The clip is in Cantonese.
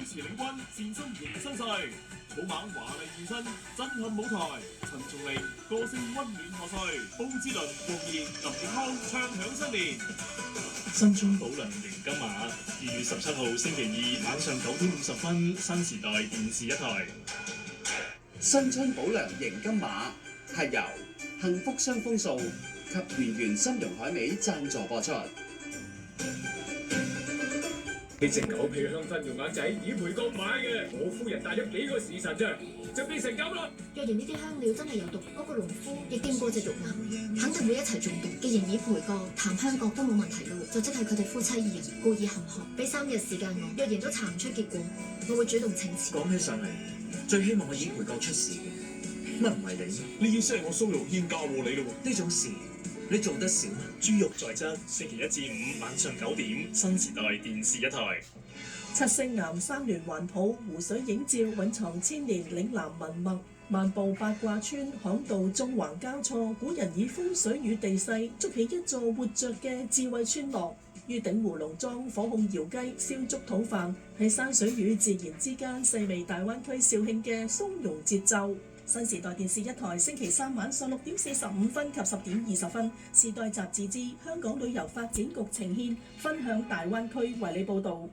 持領軍戰新迎新世，草蜢華麗現身震撼舞台，陳松伶歌聲溫暖賀歲，布志綸、黃妍、林奕匡唱響新年。新春寶糧迎金馬，2月17號星期二晚上9點50分，新時代電視一台。新春寶糧迎金馬係由幸福雙豐素及圓圓參茸海味贊助播出。呢隻狗屁香薰用眼仔以培國買嘅，我夫人戴咗幾個時辰啫，就變成咁啦。若然呢啲香料真係有毒，嗰個農夫亦經過隻肉眼，肯定會一齊中毒。既然以培國、談香國都冇問題咯，就即係佢哋夫妻二人故意陷害。俾3日時間我，若然都查唔出結果，我會主動請辭。講起上嚟，最希望係以培國出事嘅，乜唔係你？呢件事係我蘇玉軒教過你咯喎。呢種事你做得少。豬肉在側，星期1至5晚上9點，新時代電視一台。七星岩三聯環抱湖水映照，蘊藏千年嶺南文脈。漫步八卦村，巷道縱橫交錯，古人以風水與地勢築起一座活着嘅智慧村落。於鼎湖農莊火控窯雞、燒竹討飯，喺山水與自然之間細味大灣區肇慶嘅鬆容節奏。新時代電視一台星期3晚上6點45分及10點20分，時代雜誌之香港旅遊發展局呈獻分享大灣區為你報導。